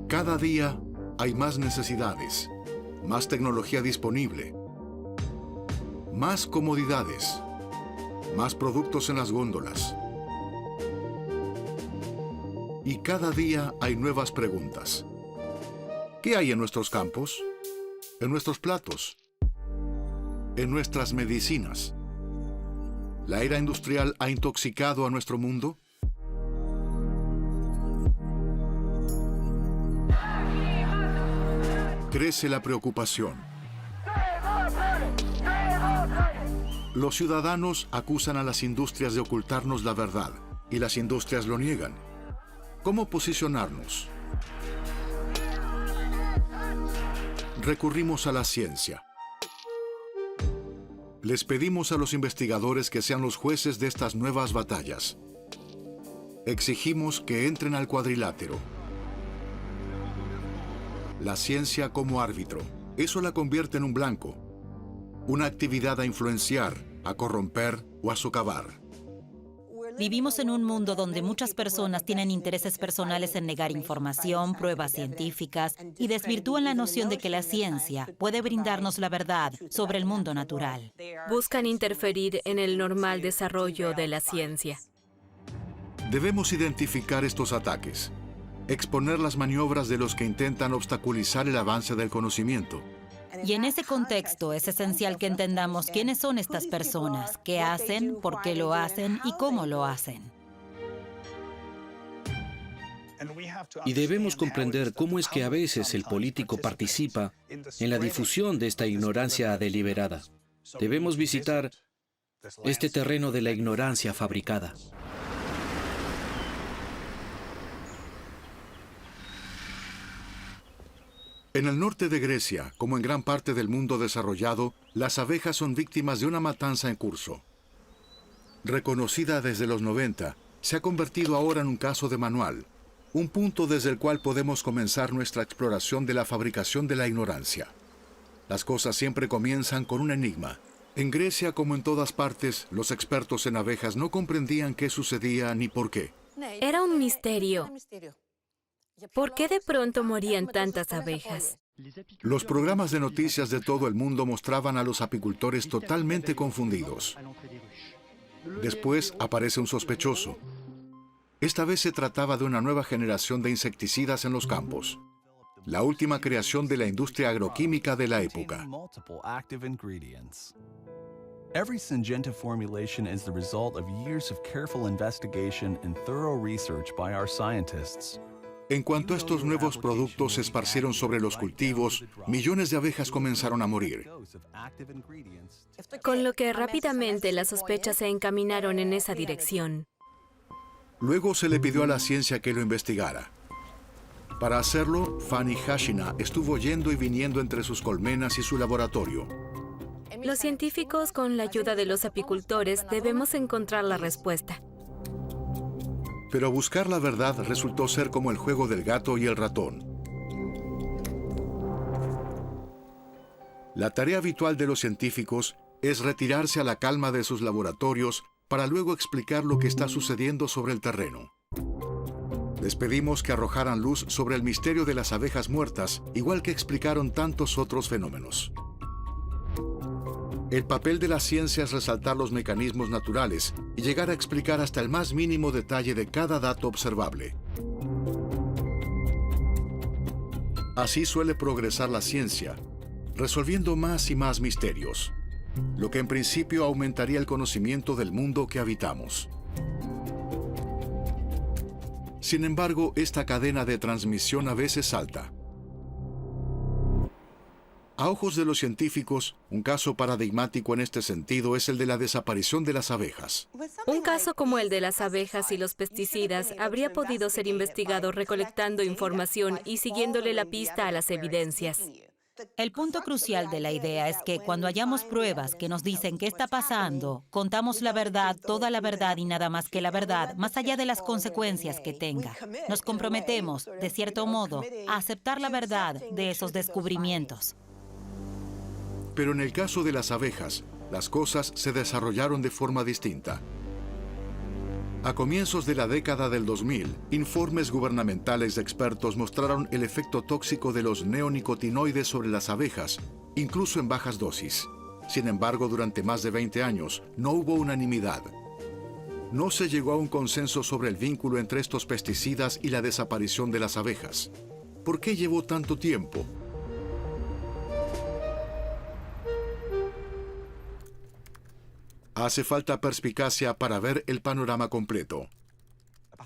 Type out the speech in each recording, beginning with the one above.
Cada día hay más necesidades, más tecnología disponible, más comodidades, más productos en las góndolas. Y cada día hay nuevas preguntas. ¿Qué hay en nuestros campos? ¿En nuestros platos? ¿En nuestras medicinas? ¿La era industrial ha intoxicado a nuestro mundo? Crece la preocupación. Los ciudadanos acusan a las industrias de ocultarnos la verdad, y las industrias lo niegan. ¿Cómo posicionarnos? Recurrimos a la ciencia. Les pedimos a los investigadores que sean los jueces de estas nuevas batallas. Exigimos que entren al cuadrilátero. La ciencia como árbitro. Eso la convierte en un blanco. Una actividad a influenciar, a corromper o a socavar. Vivimos en un mundo donde muchas personas tienen intereses personales en negar información, pruebas científicas y desvirtúan la noción de que la ciencia puede brindarnos la verdad sobre el mundo natural. Buscan interferir en el normal desarrollo de la ciencia. Debemos identificar estos ataques, exponer las maniobras de los que intentan obstaculizar el avance del conocimiento. Y en ese contexto es esencial que entendamos quiénes son estas personas, qué hacen, por qué lo hacen y cómo lo hacen. Y debemos comprender cómo es que a veces el político participa en la difusión de esta ignorancia deliberada. Debemos visitar este terreno de la ignorancia fabricada. En el norte de Grecia, como en gran parte del mundo desarrollado, las abejas son víctimas de una matanza en curso. Reconocida desde los 90, se ha convertido ahora en un caso de manual, un punto desde el cual podemos comenzar nuestra exploración de la fabricación de la ignorancia. Las cosas siempre comienzan con un enigma. En Grecia, como en todas partes, los expertos en abejas no comprendían qué sucedía ni por qué. Era un misterio. ¿Por qué de pronto morían tantas abejas? Los programas de noticias de todo el mundo mostraban a los apicultores totalmente confundidos. Después aparece un sospechoso. Esta vez se trataba de una nueva generación de insecticidas en los campos. La última creación de la industria agroquímica de la época. Every Syngenta formulation is the result of years of careful investigation and thorough research by our scientists. En cuanto estos nuevos productos se esparcieron sobre los cultivos, millones de abejas comenzaron a morir. Con lo que rápidamente las sospechas se encaminaron en esa dirección. Luego se le pidió a la ciencia que lo investigara. Para hacerlo, Fanny Hashina estuvo yendo y viniendo entre sus colmenas y su laboratorio. Los científicos, con la ayuda de los apicultores, debemos encontrar la respuesta. Pero buscar la verdad resultó ser como el juego del gato y el ratón. La tarea habitual de los científicos es retirarse a la calma de sus laboratorios para luego explicar lo que está sucediendo sobre el terreno. Les pedimos que arrojaran luz sobre el misterio de las abejas muertas, igual que explicaron tantos otros fenómenos. El papel de la ciencia es resaltar los mecanismos naturales y llegar a explicar hasta el más mínimo detalle de cada dato observable. Así suele progresar la ciencia, resolviendo más y más misterios, lo que en principio aumentaría el conocimiento del mundo que habitamos. Sin embargo, esta cadena de transmisión a veces salta. A ojos de los científicos, un caso paradigmático en este sentido es el de la desaparición de las abejas. Un caso como el de las abejas y los pesticidas habría podido ser investigado recolectando información y siguiéndole la pista a las evidencias. El punto crucial de la idea es que cuando hallamos pruebas que nos dicen qué está pasando, contamos la verdad, toda la verdad y nada más que la verdad, más allá de las consecuencias que tenga. Nos comprometemos, de cierto modo, a aceptar la verdad de esos descubrimientos. Pero en el caso de las abejas, las cosas se desarrollaron de forma distinta. A comienzos de la década del 2000, informes gubernamentales de expertos mostraron el efecto tóxico de los neonicotinoides sobre las abejas, incluso en bajas dosis. Sin embargo, durante más de 20 años, no hubo unanimidad. No se llegó a un consenso sobre el vínculo entre estos pesticidas y la desaparición de las abejas. ¿Por qué llevó tanto tiempo? Hace falta perspicacia para ver el panorama completo.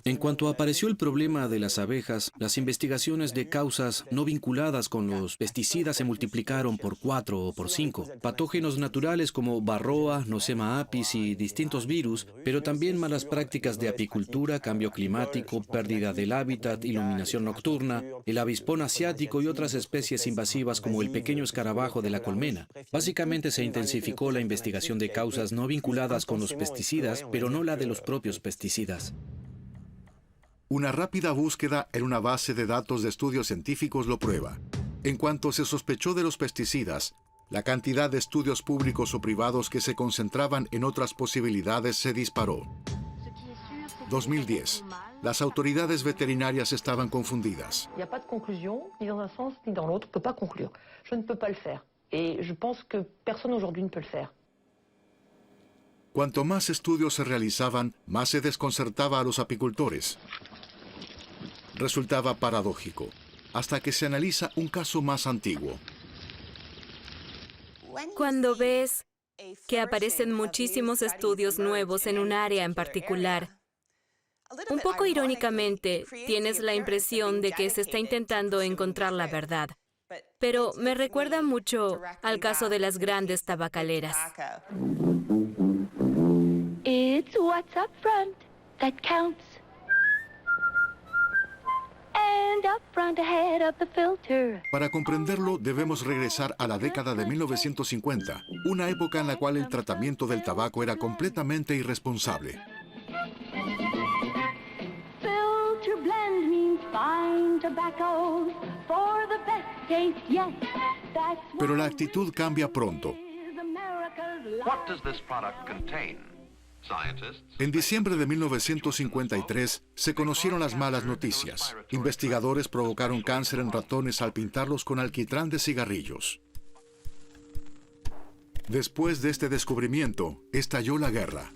En cuanto apareció el problema de las abejas, las investigaciones de causas no vinculadas con los pesticidas se multiplicaron por 4 o por 5. Patógenos naturales como Varroa, Nosema apis y distintos virus, pero también malas prácticas de apicultura, cambio climático, pérdida del hábitat, iluminación nocturna, el avispón asiático y otras especies invasivas como el pequeño escarabajo de la colmena. Básicamente se intensificó la investigación de causas no vinculadas con los pesticidas, pero no la de los propios pesticidas. Una rápida búsqueda en una base de datos de estudios científicos lo prueba. En cuanto se sospechó de los pesticidas, la cantidad de estudios públicos o privados que se concentraban en otras posibilidades se disparó. 2010. Las autoridades veterinarias estaban confundidas. Il n'y a pas de conclusion, ni dans un sens ni dans l'autre. On ne peut pas conclure. Je ne peux pas le faire. Et je pense que personne aujourd'hui ne peut le faire. Cuanto más estudios se realizaban, más se desconcertaba a los apicultores. Resultaba paradójico, hasta que se analiza un caso más antiguo. Cuando ves que aparecen muchísimos estudios nuevos en un área en particular, un poco irónicamente, tienes la impresión de que se está intentando encontrar la verdad. Pero me recuerda mucho al caso de las grandes tabacaleras. It's what's up front that counts. And up front ahead of the filter. Para comprenderlo, debemos regresar a la década de 1950, una época en la cual el tratamiento del tabaco era completamente irresponsable. Filter blend means fine tobacco for the best taste yet. That's Pero la actitud cambia pronto. What does this product contain? En diciembre de 1953 se conocieron las malas noticias. Investigadores provocaron cáncer en ratones al pintarlos con alquitrán de cigarrillos. Después de este descubrimiento, estalló la guerra.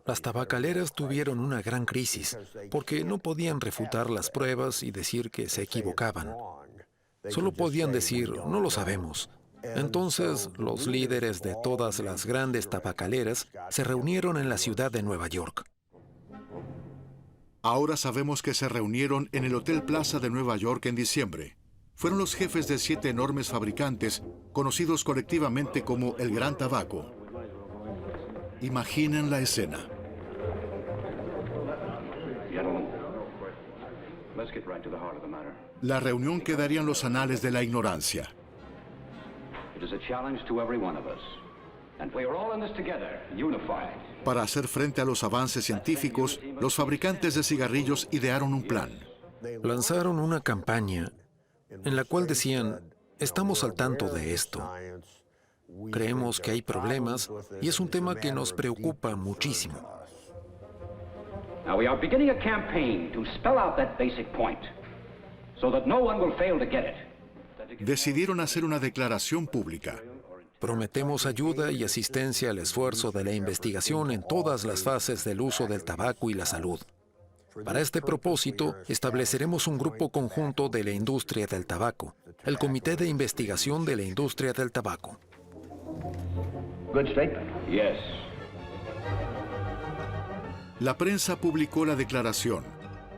Las tabacaleras tuvieron una gran crisis porque no podían refutar las pruebas y decir que se equivocaban. Solo podían decir, no lo sabemos. Entonces, los líderes de todas las grandes tabacaleras se reunieron en la ciudad de Nueva York. Ahora sabemos que se reunieron en el Hotel Plaza de Nueva York en diciembre. Fueron los jefes de 7 enormes fabricantes, conocidos colectivamente como el Gran Tabaco. Imaginen la escena. La reunión quedaría en los anales de la ignorancia. Para hacer frente a los avances científicos, los fabricantes de cigarrillos idearon un plan. Lanzaron una campaña en la cual decían, estamos al tanto de esto. Creemos que hay problemas y es un tema que nos preocupa muchísimo. Now we are beginning a campaign to spell out that basic point so that no one will fail to get it. Decidieron hacer una declaración pública. Prometemos ayuda y asistencia al esfuerzo de la investigación en todas las fases del uso del tabaco y la salud. Para este propósito, estableceremos un grupo conjunto de la industria del tabaco, el Comité de Investigación de la Industria del Tabaco. Good statement. Yes. La prensa publicó la declaración.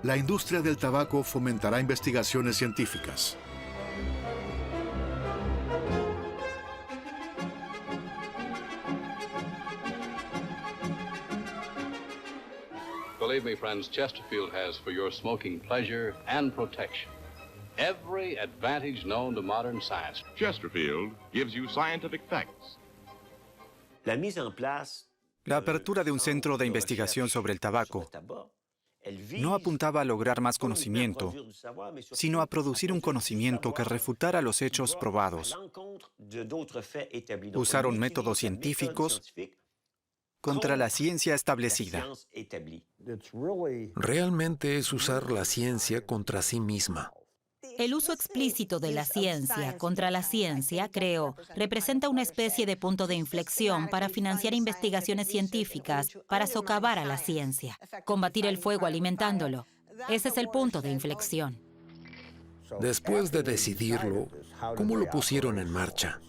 La industria del tabaco fomentará investigaciones científicas. Believe me, friends, Chesterfield has for your smoking pleasure and protection every advantage known to modern science. Chesterfield gives you scientific facts. La apertura de un centro de investigación sobre el tabaco no apuntaba a lograr más conocimiento, sino a producir un conocimiento que refutara los hechos probados. Usaron métodos científicos contra la ciencia establecida. Realmente es usar la ciencia contra sí misma. El uso explícito de la ciencia contra la ciencia, creo, representa una especie de punto de inflexión para financiar investigaciones científicas, para socavar a la ciencia, combatir el fuego alimentándolo. Ese es el punto de inflexión. Después de decidirlo, ¿cómo lo pusieron en marcha?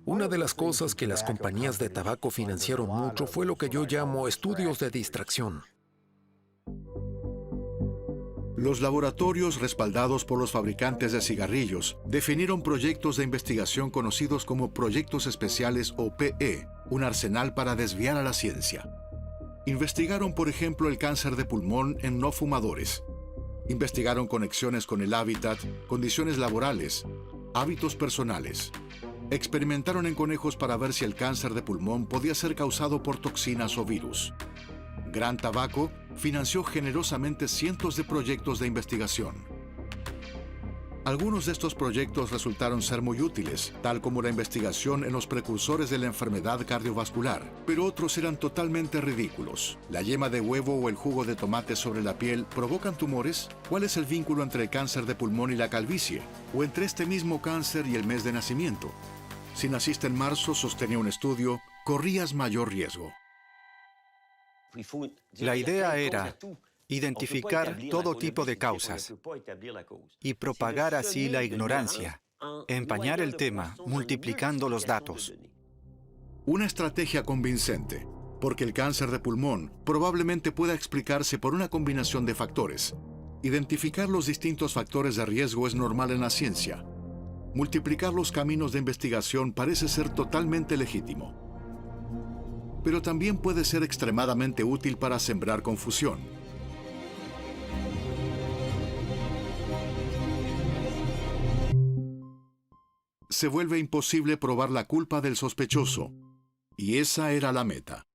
Una de las cosas que las compañías de tabaco financiaron mucho fue lo que yo llamo estudios de distracción. Los laboratorios respaldados por los fabricantes de cigarrillos definieron proyectos de investigación conocidos como proyectos especiales o PE, un arsenal para desviar a la ciencia. Investigaron, por ejemplo, el cáncer de pulmón en no fumadores. Investigaron conexiones con el hábitat, condiciones laborales, hábitos personales. Experimentaron en conejos para ver si el cáncer de pulmón podía ser causado por toxinas o virus. Gran Tabaco financió generosamente cientos de proyectos de investigación. Algunos de estos proyectos resultaron ser muy útiles, tal como la investigación en los precursores de la enfermedad cardiovascular, pero otros eran totalmente ridículos. ¿La yema de huevo o el jugo de tomate sobre la piel provocan tumores? ¿Cuál es el vínculo entre el cáncer de pulmón y la calvicie? ¿O entre este mismo cáncer y el mes de nacimiento? Si naciste en marzo, sostenía un estudio, corrías mayor riesgo. La idea era identificar todo tipo de causas y propagar así la ignorancia, empañar el tema multiplicando los datos. Una estrategia convincente, porque el cáncer de pulmón probablemente pueda explicarse por una combinación de factores. Identificar los distintos factores de riesgo es normal en la ciencia. Multiplicar los caminos de investigación parece ser totalmente legítimo. Pero también puede ser extremadamente útil para sembrar confusión. Se vuelve imposible probar la culpa del sospechoso, y esa era la meta.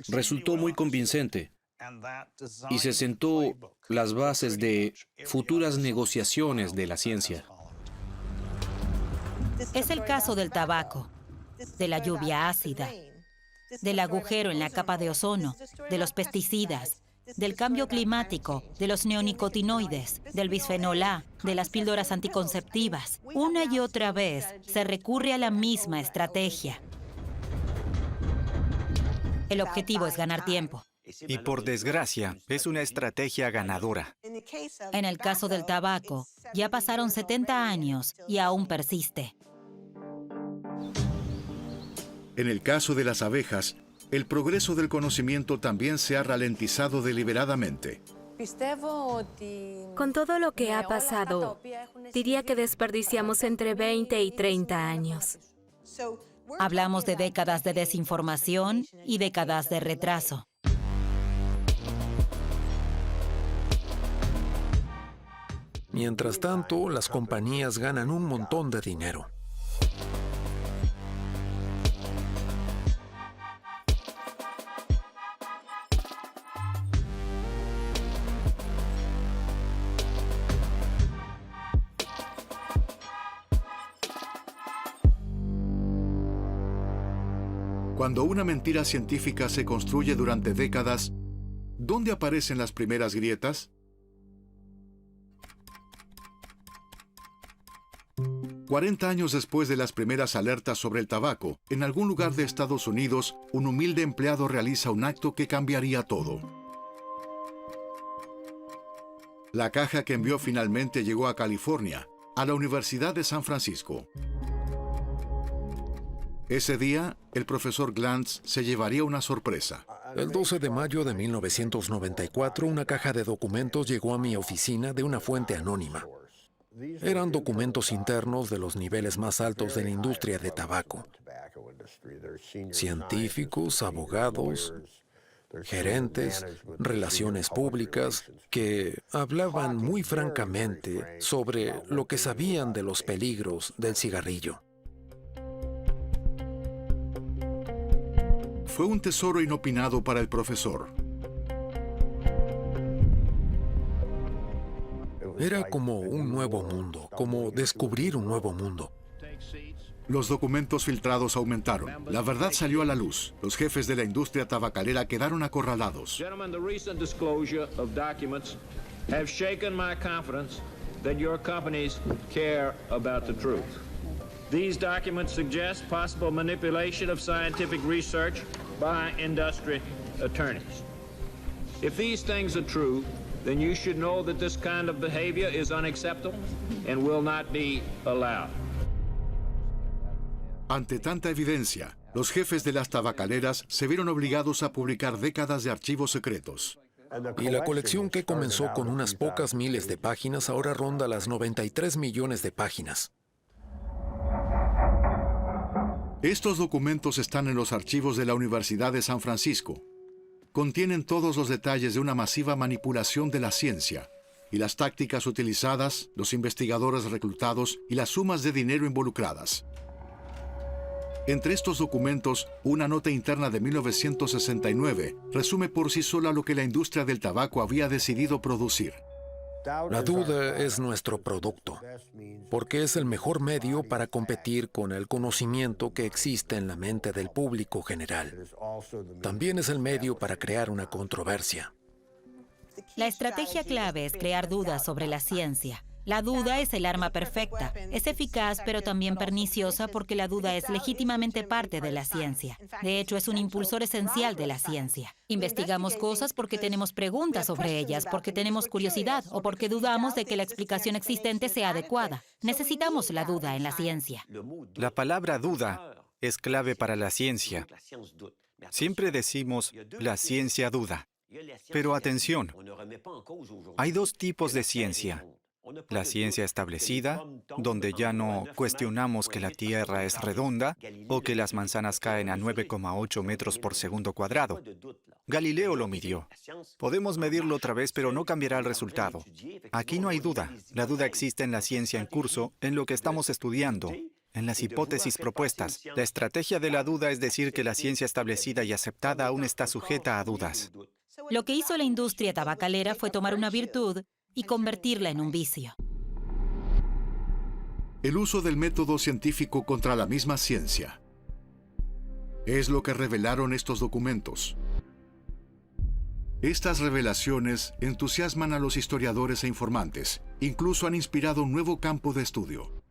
Resultó muy convincente y se sentó las bases de futuras negociaciones de la ciencia. Es el caso del tabaco, de la lluvia ácida, del agujero en la capa de ozono, de los pesticidas, del cambio climático, de los neonicotinoides, del bisfenol A, de las píldoras anticonceptivas. Una y otra vez se recurre a la misma estrategia. El objetivo es ganar tiempo. Y por desgracia, es una estrategia ganadora. En el caso del tabaco, ya pasaron 70 años y aún persiste. En el caso de las abejas, el progreso del conocimiento también se ha ralentizado deliberadamente. Con todo lo que ha pasado, diría que desperdiciamos entre 20 y 30 años. Hablamos de décadas de desinformación y décadas de retraso. Mientras tanto, las compañías ganan un montón de dinero. Cuando una mentira científica se construye durante décadas, ¿dónde aparecen las primeras grietas? 40 años después de las primeras alertas sobre el tabaco, en algún lugar de Estados Unidos, un humilde empleado realiza un acto que cambiaría todo. La caja que envió finalmente llegó a California, a la Universidad de San Francisco. Ese día, el profesor Glantz se llevaría una sorpresa. El 12 de mayo de 1994, una caja de documentos llegó a mi oficina de una fuente anónima. Eran documentos internos de los niveles más altos de la industria de tabaco. Científicos, abogados, gerentes, relaciones públicas, que hablaban muy francamente sobre lo que sabían de los peligros del cigarrillo. Fue un tesoro inopinado para el profesor. Era como un nuevo mundo, como descubrir un nuevo mundo. Los documentos filtrados aumentaron. La verdad salió a la luz. Los jefes de la industria tabacalera quedaron acorralados. Gentlemen, the recent disclosure of documents have shaken my confidence that your companies care about the truth. These documents suggest possible manipulation of scientific research by industry attorneys. If these things are true, then you should know that this kind of behavior is unacceptable and will not be allowed. Ante tanta evidencia, los jefes de las tabacaleras se vieron obligados a publicar décadas de archivos secretos. Y la colección, que comenzó con unas pocas miles de páginas, ahora ronda las 93 millones de páginas. Estos documentos están en los archivos de la Universidad de San Francisco. Contienen todos los detalles de una masiva manipulación de la ciencia y las tácticas utilizadas, los investigadores reclutados y las sumas de dinero involucradas. Entre estos documentos, una nota interna de 1969 resume por sí sola lo que la industria del tabaco había decidido producir. La duda es nuestro producto, porque es el mejor medio para competir con el conocimiento que existe en la mente del público general. También es el medio para crear una controversia. La estrategia clave es crear dudas sobre la ciencia. La duda es el arma perfecta. Es eficaz, pero también perniciosa porque la duda es legítimamente parte de la ciencia. De hecho, es un impulsor esencial de la ciencia. Investigamos cosas porque tenemos preguntas sobre ellas, porque tenemos curiosidad o porque dudamos de que la explicación existente sea adecuada. Necesitamos la duda en la ciencia. La palabra duda es clave para la ciencia. Siempre decimos, la ciencia duda. Pero atención, hay dos tipos de ciencia. La ciencia establecida, donde ya no cuestionamos que la Tierra es redonda o que las manzanas caen a 9,8 metros por segundo cuadrado. Galileo lo midió. Podemos medirlo otra vez, pero no cambiará el resultado. Aquí no hay duda. La duda existe en la ciencia en curso, en lo que estamos estudiando, en las hipótesis propuestas. La estrategia de la duda es decir que la ciencia establecida y aceptada aún está sujeta a dudas. Lo que hizo la industria tabacalera fue tomar una virtud y convertirla en un vicio. El uso del método científico contra la misma ciencia. Es lo que revelaron estos documentos. Estas revelaciones entusiasman a los historiadores e informantes. Incluso han inspirado un nuevo campo de estudio.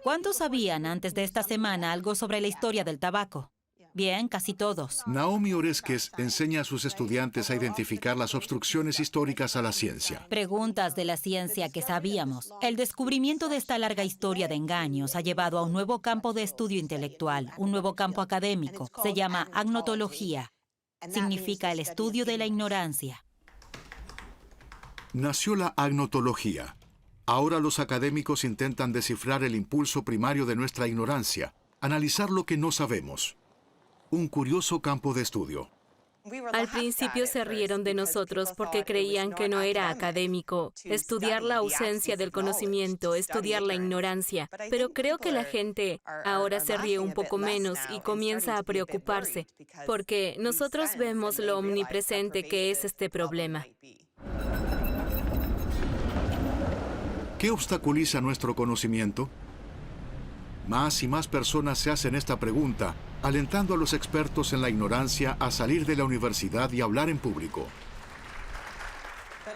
¿Cuántos sabían antes de esta semana algo sobre la historia del tabaco? Bien, casi todos. Naomi Oreskes enseña a sus estudiantes a identificar las obstrucciones históricas a la ciencia. Preguntas de la ciencia que sabíamos. El descubrimiento de esta larga historia de engaños ha llevado a un nuevo campo de estudio intelectual, un nuevo campo académico. Se llama agnotología. Significa el estudio de la ignorancia. Nació la agnotología. Ahora los académicos intentan descifrar el impulso primario de nuestra ignorancia, analizar lo que no sabemos. Un curioso campo de estudio. Al principio se rieron de nosotros porque creían que no era académico estudiar la ausencia del conocimiento, estudiar la ignorancia. Pero creo que la gente ahora se ríe un poco menos y comienza a preocuparse, porque nosotros vemos lo omnipresente que es este problema. ¿Qué obstaculiza nuestro conocimiento? Más y más personas se hacen esta pregunta, alentando a los expertos en la ignorancia a salir de la universidad y hablar en público.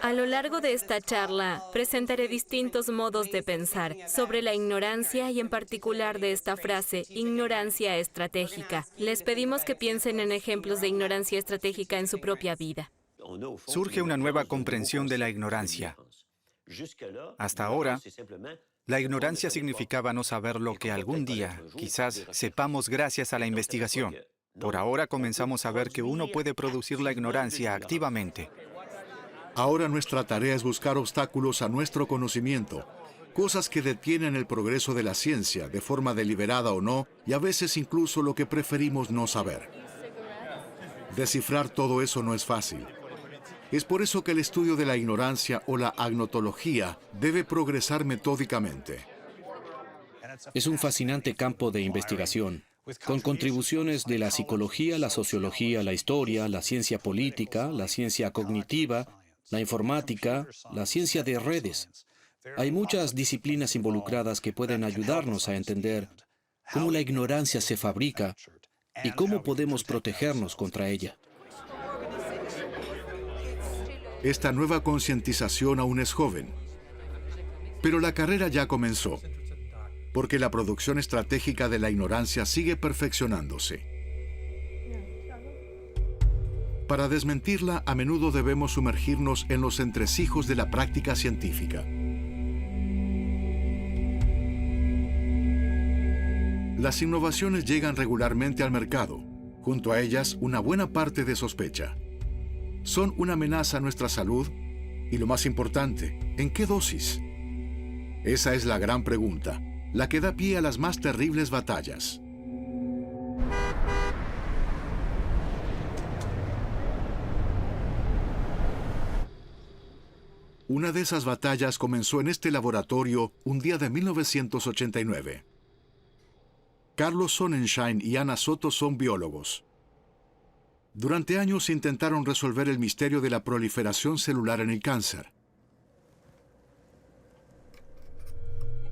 A lo largo de esta charla, presentaré distintos modos de pensar sobre la ignorancia y en particular de esta frase, ignorancia estratégica. Les pedimos que piensen en ejemplos de ignorancia estratégica en su propia vida. Surge una nueva comprensión de la ignorancia. Hasta ahora, la ignorancia significaba no saber lo que algún día, quizás, sepamos gracias a la investigación. Por ahora comenzamos a ver que uno puede producir la ignorancia activamente. Ahora nuestra tarea es buscar obstáculos a nuestro conocimiento, cosas que detienen el progreso de la ciencia, de forma deliberada o no, y a veces incluso lo que preferimos no saber. Descifrar todo eso no es fácil. Es por eso que el estudio de la ignorancia o la agnotología debe progresar metódicamente. Es un fascinante campo de investigación, con contribuciones de la psicología, la sociología, la historia, la ciencia política, la ciencia cognitiva, la informática, la ciencia de redes. Hay muchas disciplinas involucradas que pueden ayudarnos a entender cómo la ignorancia se fabrica y cómo podemos protegernos contra ella. Esta nueva concientización aún es joven, pero la carrera ya comenzó, porque la producción estratégica de la ignorancia sigue perfeccionándose. Para desmentirla, a menudo debemos sumergirnos en los entresijos de la práctica científica. Las innovaciones llegan regularmente al mercado, junto a ellas una buena parte de sospecha. Son una amenaza a nuestra salud y, lo más importante, ¿en qué dosis? Esa es la gran pregunta, la que da pie a las más terribles batallas. Una de esas batallas comenzó en este laboratorio un día de 1989. Carlos Sonnenschein y Ana Soto son biólogos. Durante años intentaron resolver el misterio de la proliferación celular en el cáncer.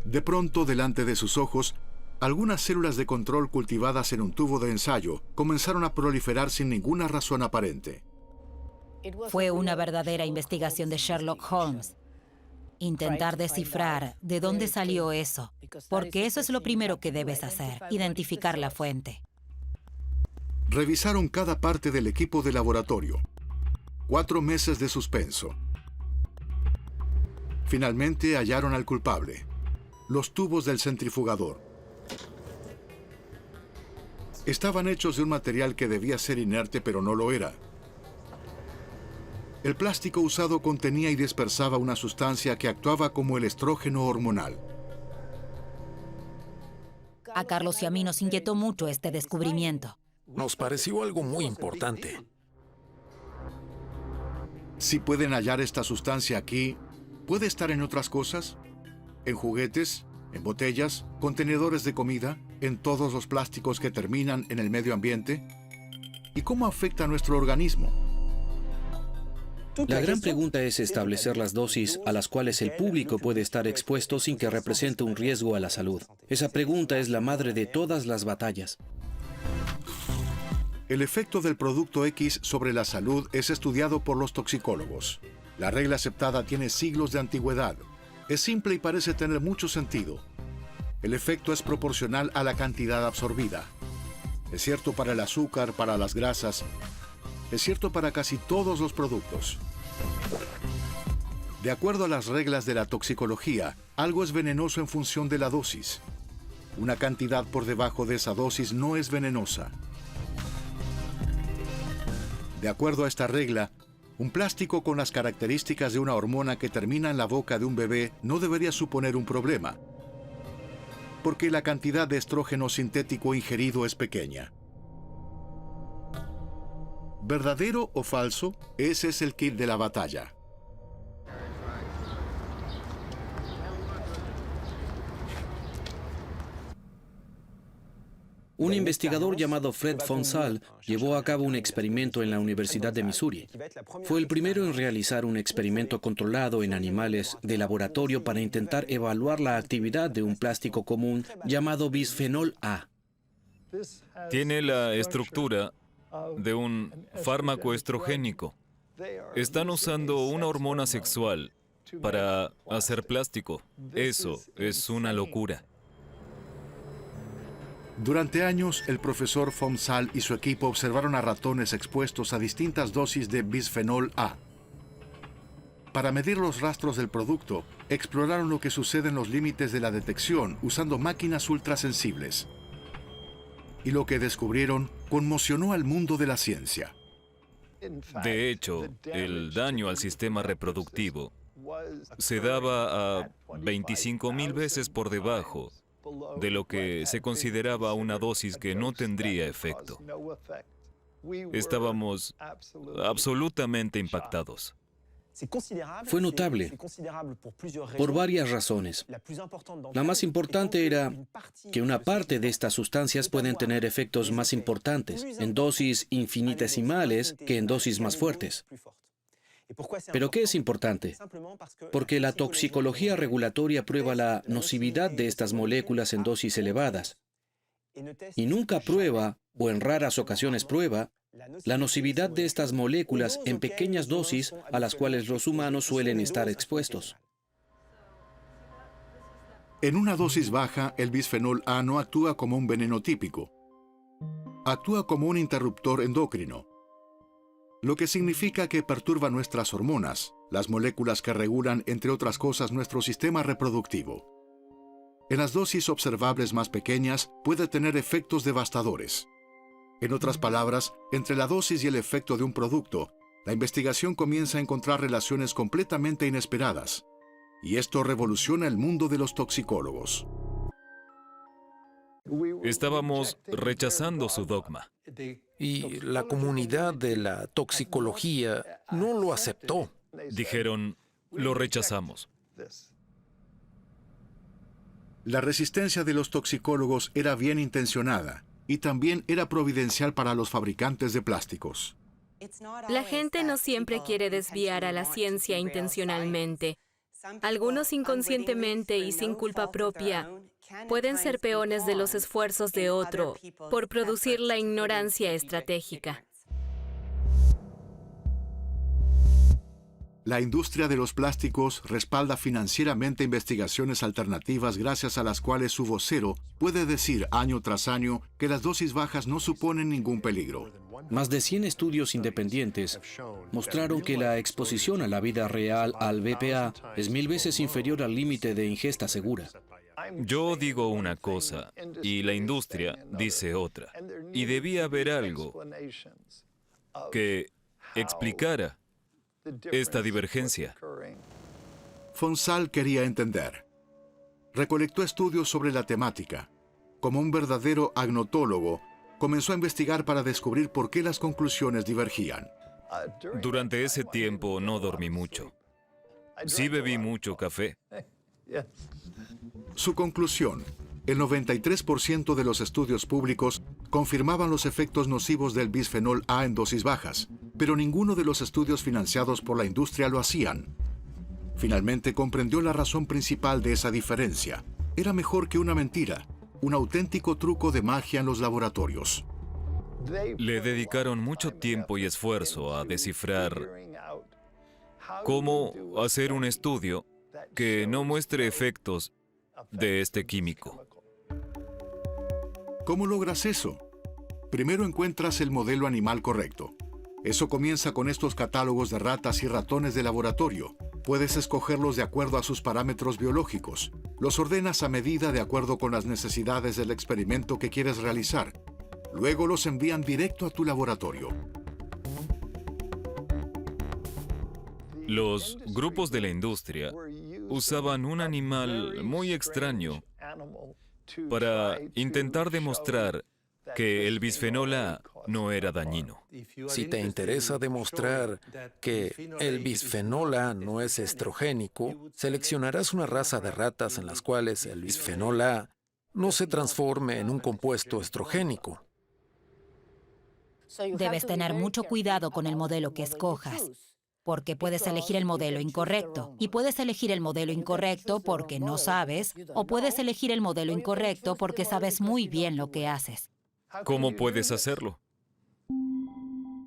De pronto, delante de sus ojos, algunas células de control cultivadas en un tubo de ensayo comenzaron a proliferar sin ninguna razón aparente. Fue una verdadera investigación de Sherlock Holmes. Intentar descifrar de dónde salió eso, porque eso es lo primero que debes hacer, identificar la fuente. Revisaron cada parte del equipo de laboratorio. 4 meses de suspenso. Finalmente hallaron al culpable: los tubos del centrifugador. Estaban hechos de un material que debía ser inerte, pero no lo era. El plástico usado contenía y dispersaba una sustancia que actuaba como el estrógeno hormonal. A Carlos y a mí nos inquietó mucho este descubrimiento. Nos pareció algo muy importante. Si pueden hallar esta sustancia aquí, ¿puede estar en otras cosas? ¿En juguetes? ¿En botellas? ¿Contenedores de comida? ¿En todos los plásticos que terminan en el medio ambiente? ¿Y cómo afecta a nuestro organismo? La gran pregunta es establecer las dosis a las cuales el público puede estar expuesto sin que represente un riesgo a la salud. Esa pregunta es la madre de todas las batallas. El efecto del producto X sobre la salud es estudiado por los toxicólogos. La regla aceptada tiene siglos de antigüedad. Es simple y parece tener mucho sentido. El efecto es proporcional a la cantidad absorbida. Es cierto para el azúcar, para las grasas. Es cierto para casi todos los productos. De acuerdo a las reglas de la toxicología, algo es venenoso en función de la dosis. Una cantidad por debajo de esa dosis no es venenosa. De acuerdo a esta regla, un plástico con las características de una hormona que termina en la boca de un bebé no debería suponer un problema, porque la cantidad de estrógeno sintético ingerido es pequeña. ¿Verdadero o falso? Ese es el kit de la batalla. Un investigador llamado Fred von Saal llevó a cabo un experimento en la Universidad de Missouri. Fue el primero en realizar un experimento controlado en animales de laboratorio para intentar evaluar la actividad de un plástico común llamado bisfenol A. Tiene la estructura de un fármaco estrogénico. Están usando una hormona sexual para hacer plástico. Eso es una locura. Durante años, el profesor von Saal y su equipo observaron a ratones expuestos a distintas dosis de bisfenol A. Para medir los rastros del producto, exploraron lo que sucede en los límites de la detección usando máquinas ultrasensibles. Y lo que descubrieron conmocionó al mundo de la ciencia. De hecho, el daño al sistema reproductivo se daba a 25,000 veces por debajo de lo que se consideraba una dosis que no tendría efecto. Estábamos absolutamente impactados. Fue notable por varias razones. La más importante era que una parte de estas sustancias pueden tener efectos más importantes en dosis infinitesimales que en dosis más fuertes. ¿Pero qué es importante? Porque la toxicología regulatoria prueba la nocividad de estas moléculas en dosis elevadas. y nunca prueba, o en raras ocasiones prueba, la nocividad de estas moléculas en pequeñas dosis a las cuales los humanos suelen estar expuestos. En una dosis baja, el bisfenol A no actúa como un veneno típico. Actúa como un interruptor endocrino, lo que significa que perturba nuestras hormonas, las moléculas que regulan, entre otras cosas, nuestro sistema reproductivo. En las dosis observables más pequeñas puede tener efectos devastadores. En otras palabras, entre la dosis y el efecto de un producto, la investigación comienza a encontrar relaciones completamente inesperadas. Y esto revoluciona el mundo de los toxicólogos. Estábamos rechazando su dogma. Y la comunidad de la toxicología no lo aceptó. Dijeron, lo rechazamos. La resistencia de los toxicólogos era bien intencionada y también era providencial para los fabricantes de plásticos. La gente no siempre quiere desviar a la ciencia intencionalmente. Algunos inconscientemente y sin culpa propia pueden ser peones de los esfuerzos de otro por producir la ignorancia estratégica. La industria de los plásticos respalda financieramente investigaciones alternativas gracias a las cuales su vocero puede decir año tras año que las dosis bajas no suponen ningún peligro. Más de 100 estudios independientes mostraron que la exposición a la vida real al BPA es 1000 veces inferior al límite de ingesta segura. Yo digo una cosa y la industria dice otra. Y debía haber algo que explicara esta divergencia. Fonsal quería entender. Recolectó estudios sobre la temática. Como un verdadero agnotólogo, comenzó a investigar para descubrir por qué las conclusiones divergían. Durante ese tiempo no dormí mucho. Sí bebí mucho café. Su conclusión: el 93% de los estudios públicos confirmaban los efectos nocivos del bisfenol A en dosis bajas, pero ninguno de los estudios financiados por la industria lo hacían. Finalmente comprendió la razón principal de esa diferencia. Era mejor que una mentira, un auténtico truco de magia en los laboratorios. Le dedicaron mucho tiempo y esfuerzo a descifrar cómo hacer un estudio que no muestre efectos de este químico. ¿Cómo logras eso? Primero encuentras el modelo animal correcto. Eso comienza con estos catálogos de ratas y ratones de laboratorio. Puedes escogerlos de acuerdo a sus parámetros biológicos. Los ordenas a medida de acuerdo con las necesidades del experimento que quieres realizar. Luego los envían directo a tu laboratorio. Los grupos de la industria usaban un animal muy extraño para intentar demostrar que el bisfenol A no era dañino. Si te interesa demostrar que el bisfenol A no es estrogénico, seleccionarás una raza de ratas en las cuales el bisfenol A no se transforme en un compuesto estrogénico. Debes tener mucho cuidado con el modelo que escojas, porque puedes elegir el modelo incorrecto. Y puedes elegir el modelo incorrecto porque no sabes, o puedes elegir el modelo incorrecto porque sabes muy bien lo que haces. ¿Cómo puedes hacerlo?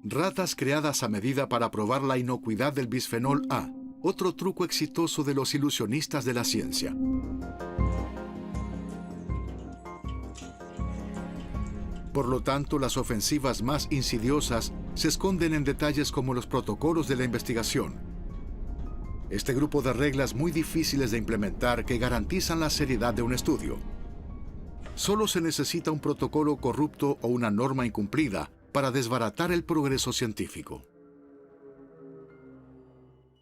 Ratas creadas a medida para probar la inocuidad del bisfenol A, otro truco exitoso de los ilusionistas de la ciencia. Por lo tanto, las ofensivas más insidiosas se esconden en detalles como los protocolos de la investigación. Este grupo de reglas muy difíciles de implementar que garantizan la seriedad de un estudio. Solo se necesita un protocolo corrupto o una norma incumplida para desbaratar el progreso científico.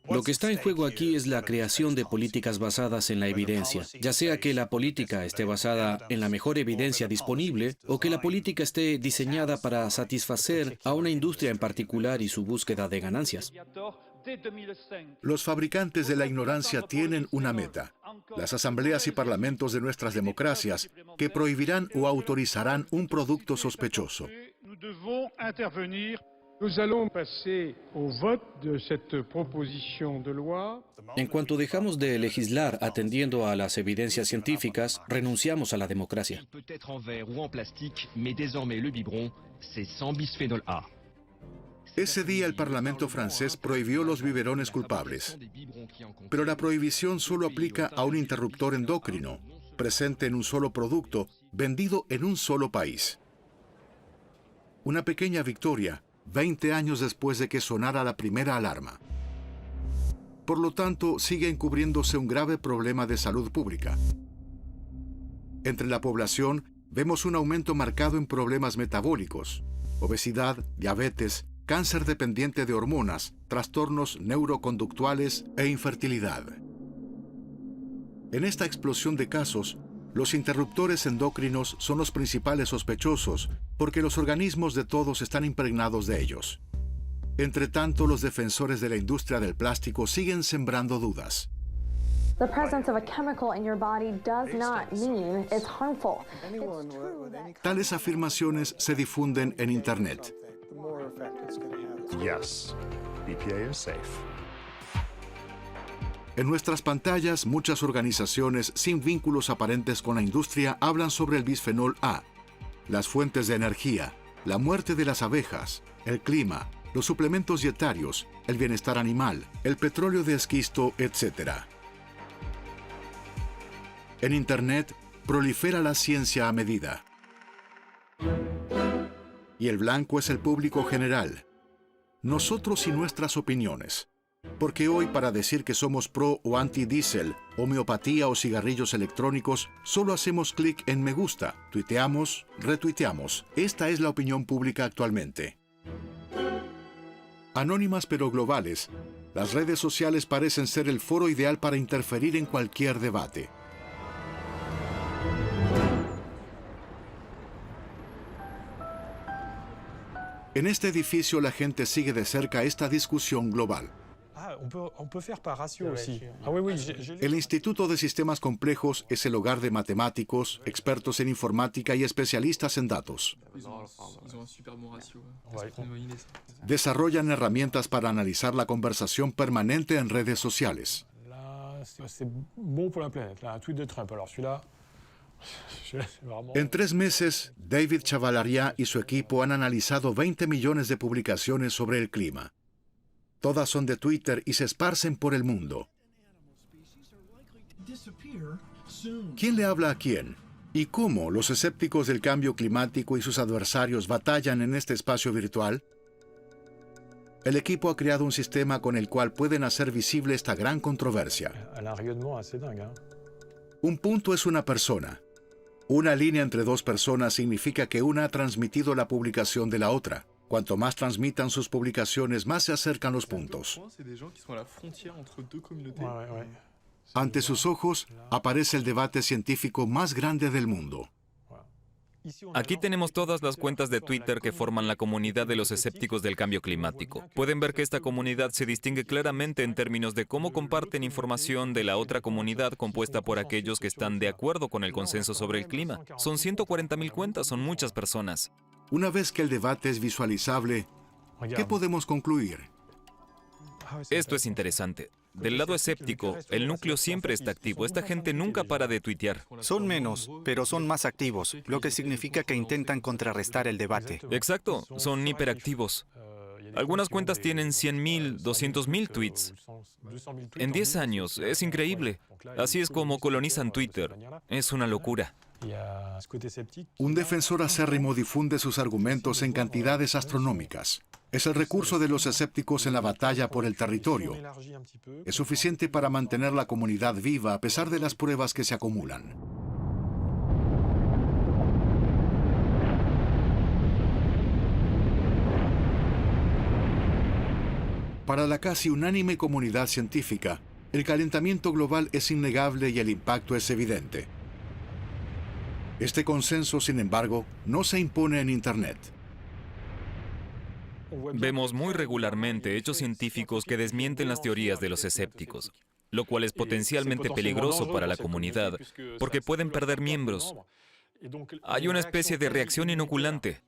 Lo que está en juego aquí es la creación de políticas basadas en la evidencia, ya sea que la política esté basada en la mejor evidencia disponible o que la política esté diseñada para satisfacer a una industria en particular y su búsqueda de ganancias. Los fabricantes de la ignorancia tienen una meta: las asambleas y parlamentos de nuestras democracias, que prohibirán o autorizarán un producto sospechoso. En cuanto dejamos de legislar atendiendo a las evidencias científicas, renunciamos a la democracia. Ese día el Parlamento francés prohibió los biberones culpables. Pero la prohibición solo aplica a un interruptor endocrino, presente en un solo producto, vendido en un solo país. Una pequeña victoria, 20 años después de que sonara la primera alarma. Por lo tanto, sigue encubriéndose un grave problema de salud pública. Entre la población, vemos un aumento marcado en problemas metabólicos, obesidad, diabetes, cáncer dependiente de hormonas, trastornos neuroconductuales e infertilidad. En esta explosión de casos, los interruptores endocrinos son los principales sospechosos porque los organismos de todos están impregnados de ellos. Entre tanto, los defensores de la industria del plástico siguen sembrando dudas. The presence of a chemical in your body does not mean it's harmful. Tales afirmaciones se difunden en Internet. Yes, BPA is safe. En nuestras pantallas, muchas organizaciones sin vínculos aparentes con la industria hablan sobre el bisfenol A, las fuentes de energía, la muerte de las abejas, el clima, los suplementos dietarios, el bienestar animal, el petróleo de esquisto, etc. En Internet prolifera la ciencia a medida. Y el blanco es el público general. Nosotros y nuestras opiniones. Porque hoy, para decir que somos pro o anti-diésel, homeopatía o cigarrillos electrónicos, solo hacemos clic en me gusta, tuiteamos, retuiteamos. Esta es la opinión pública actualmente. Anónimas pero globales, las redes sociales parecen ser el foro ideal para interferir en cualquier debate. En este edificio la gente sigue de cerca esta discusión global. El Instituto de Sistemas Complejos es el hogar de matemáticos, expertos en informática y especialistas en datos. Desarrollan herramientas para analizar la conversación permanente en redes sociales. En 3 meses, David Chavalariá y su equipo han analizado 20 millones de publicaciones sobre el clima. Todas son de Twitter y se esparcen por el mundo. ¿Quién le habla a quién? ¿Y cómo los escépticos del cambio climático y sus adversarios batallan en este espacio virtual? El equipo ha creado un sistema con el cual pueden hacer visible esta gran controversia. Un punto es una persona. Una línea entre 2 personas significa que una ha transmitido la publicación de la otra. Cuanto más transmitan sus publicaciones, más se acercan los puntos. Ante sus ojos, aparece el debate científico más grande del mundo. Aquí tenemos todas las cuentas de Twitter que forman la comunidad de los escépticos del cambio climático. Pueden ver que esta comunidad se distingue claramente en términos de cómo comparten información de la otra comunidad compuesta por aquellos que están de acuerdo con el consenso sobre el clima. Son 140.000 cuentas, son muchas personas. Una vez que el debate es visualizable, ¿qué podemos concluir? Esto es interesante. Del lado escéptico, el núcleo siempre está activo. Esta gente nunca para de tuitear. Son menos, pero son más activos, lo que significa que intentan contrarrestar el debate. Exacto, son hiperactivos. Algunas cuentas tienen 100.000, 200.000 tweets. En 10 años, es increíble. Así es como colonizan Twitter. Es una locura. Un defensor acérrimo difunde sus argumentos en cantidades astronómicas. Es el recurso de los escépticos en la batalla por el territorio. Es suficiente para mantener la comunidad viva a pesar de las pruebas que se acumulan. Para la casi unánime comunidad científica, el calentamiento global es innegable y el impacto es evidente. Este consenso, sin embargo, no se impone en Internet. Vemos muy regularmente hechos científicos que desmienten las teorías de los escépticos, lo cual es potencialmente peligroso para la comunidad, porque pueden perder miembros. Hay una especie de reacción inoculante.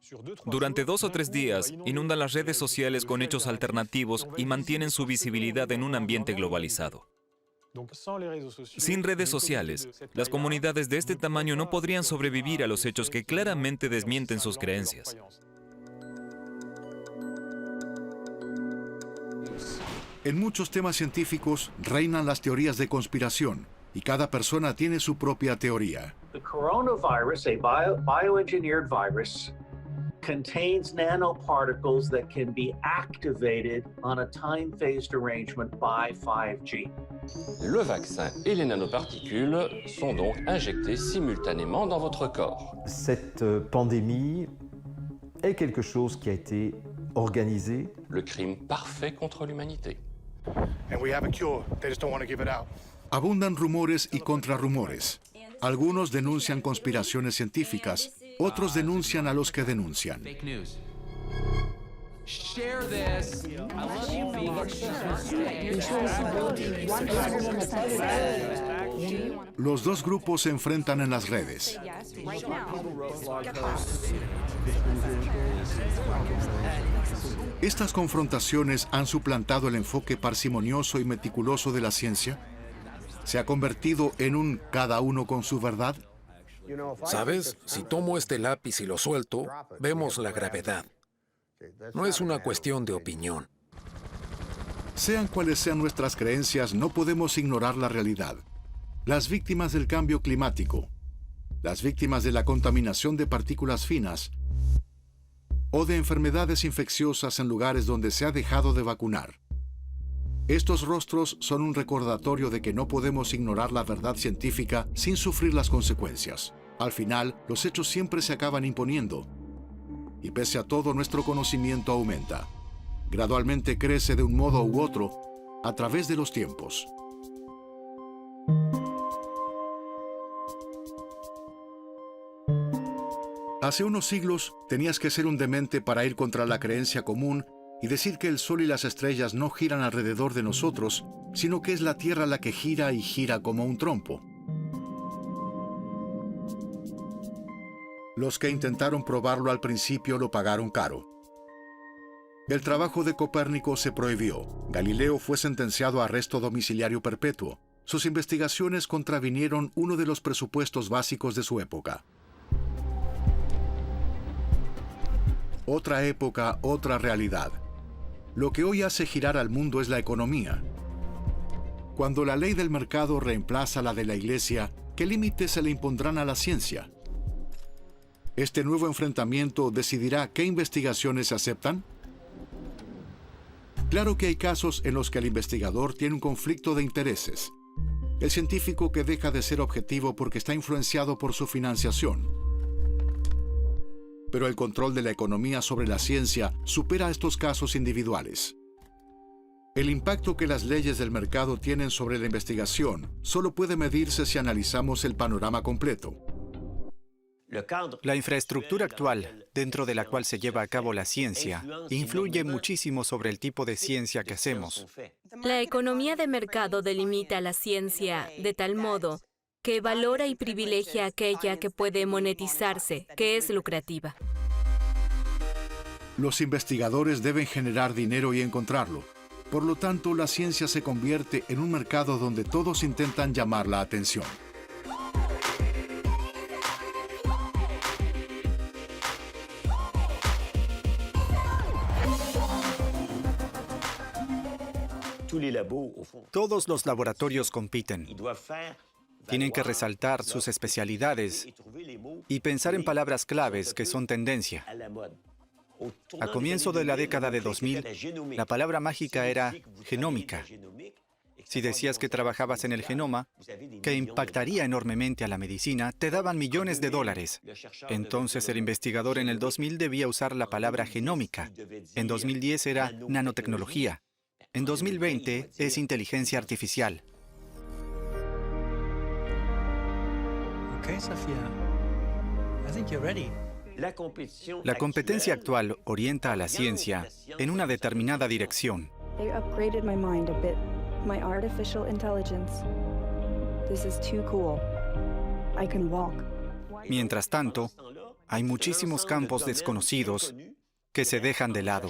Durante 2 o 3 días, inundan las redes sociales con hechos alternativos y mantienen su visibilidad en un ambiente globalizado. Sin redes sociales, las comunidades de este tamaño no podrían sobrevivir a los hechos que claramente desmienten sus creencias. En muchos temas científicos reinan las teorías de conspiración y cada persona tiene su propia teoría. The coronavirus, a bioengineered virus, contains nanoparticles that can be activated on a time-phased arrangement by 5G. Le vaccin et les nanoparticules sont donc injectés simultanément dans votre corps. Cette pandémie est quelque chose qui a été organisé. Le crime parfait contre l'humanité. And we have a cure. They just don't want to give it out. Abundan rumores y contrarrumores. Algunos denuncian conspiraciones científicas, otros denuncian a los que denuncian. Los dos grupos se enfrentan en las redes. ¿Estas confrontaciones han suplantado el enfoque parsimonioso y meticuloso de la ciencia? ¿Se ha convertido en un cada uno con su verdad? ¿Sabes? Si tomo este lápiz y lo suelto, vemos la gravedad. No es una cuestión de opinión. Sean cuales sean nuestras creencias, no podemos ignorar la realidad. Las víctimas del cambio climático, las víctimas de la contaminación de partículas finas o de enfermedades infecciosas en lugares donde se ha dejado de vacunar. Estos rostros son un recordatorio de que no podemos ignorar la verdad científica sin sufrir las consecuencias. Al final, los hechos siempre se acaban imponiendo. Y pese a todo, nuestro conocimiento aumenta. Gradualmente crece de un modo u otro a través de los tiempos. Hace unos siglos, tenías que ser un demente para ir contra la creencia común y decir que el sol y las estrellas no giran alrededor de nosotros, sino que es la Tierra la que gira y gira como un trompo. Los que intentaron probarlo al principio lo pagaron caro. El trabajo de Copérnico se prohibió. Galileo fue sentenciado a arresto domiciliario perpetuo. Sus investigaciones contravinieron uno de los presupuestos básicos de su época. Otra época, otra realidad. Lo que hoy hace girar al mundo es la economía. Cuando la ley del mercado reemplaza la de la Iglesia, ¿qué límites se le impondrán a la ciencia? Este nuevo enfrentamiento decidirá qué investigaciones se aceptan. Claro que hay casos en los que el investigador tiene un conflicto de intereses. El científico que deja de ser objetivo porque está influenciado por su financiación. Pero el control de la economía sobre la ciencia supera estos casos individuales. El impacto que las leyes del mercado tienen sobre la investigación solo puede medirse si analizamos el panorama completo. La infraestructura actual, dentro de la cual se lleva a cabo la ciencia, influye muchísimo sobre el tipo de ciencia que hacemos. La economía de mercado delimita la ciencia de tal modo que valora y privilegia aquella que puede monetizarse, que es lucrativa. Los investigadores deben generar dinero y encontrarlo. Por lo tanto, la ciencia se convierte en un mercado donde todos intentan llamar la atención. Todos los laboratorios compiten. Tienen que resaltar sus especialidades y pensar en palabras claves que son tendencia. A comienzo de la década de 2000, la palabra mágica era genómica. Si decías que trabajabas en el genoma, que impactaría enormemente a la medicina, te daban millones de dólares. Entonces el investigador en el 2000 debía usar la palabra genómica. En 2010 era nanotecnología. En 2020 es inteligencia artificial. Okay, Sofía. I think you're ready. La competencia actual orienta a la ciencia en una determinada dirección. They upgraded my mind a bit. My artificial intelligence. This is too cool. I can walk. Mientras tanto, hay muchísimos campos desconocidos que se dejan de lado.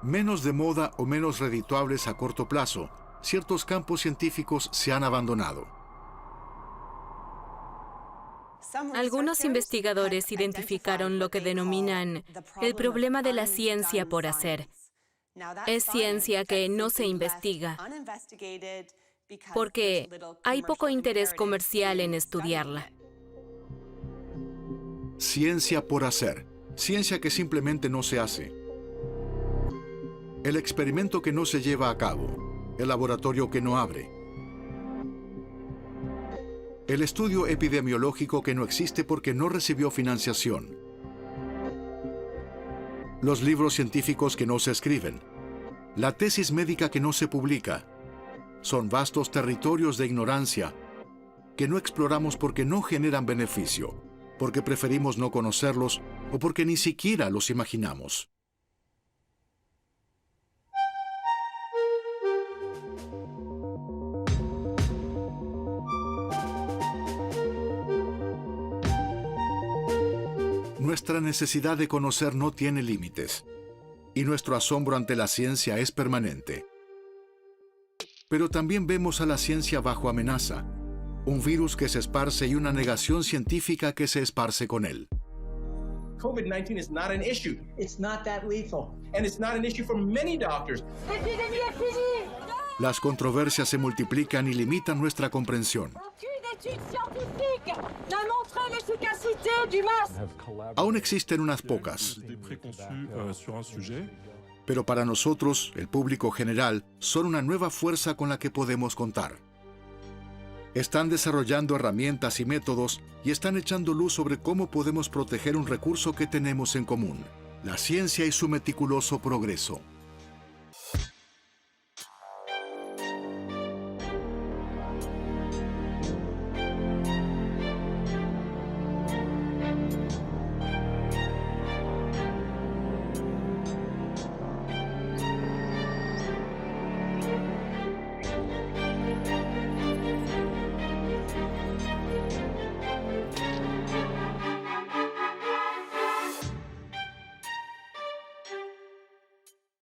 Menos de moda o menos redituables a corto plazo, ciertos campos científicos se han abandonado. Algunos investigadores identificaron lo que denominan el problema de la ciencia por hacer. Es ciencia que no se investiga porque hay poco interés comercial en estudiarla. Ciencia por hacer, ciencia que simplemente no se hace. El experimento que no se lleva a cabo, el laboratorio que no abre. El estudio epidemiológico que no existe porque no recibió financiación. Los libros científicos que no se escriben. La tesis médica que no se publica. Son vastos territorios de ignorancia que no exploramos porque no generan beneficio, porque preferimos no conocerlos o porque ni siquiera los imaginamos. Nuestra necesidad de conocer no tiene límites, y nuestro asombro ante la ciencia es permanente. Pero también vemos a la ciencia bajo amenaza, un virus que se esparce y una negación científica que se esparce con él. COVID-19 is not an issue. It's not that lethal. And it's not an issue for many doctors. Las controversias se multiplican y limitan nuestra comprensión. Aún existen unas pocas. Pero para nosotros, el público general, son una nueva fuerza con la que podemos contar. Están desarrollando herramientas y métodos y están echando luz sobre cómo podemos proteger un recurso que tenemos en común, la ciencia y su meticuloso progreso.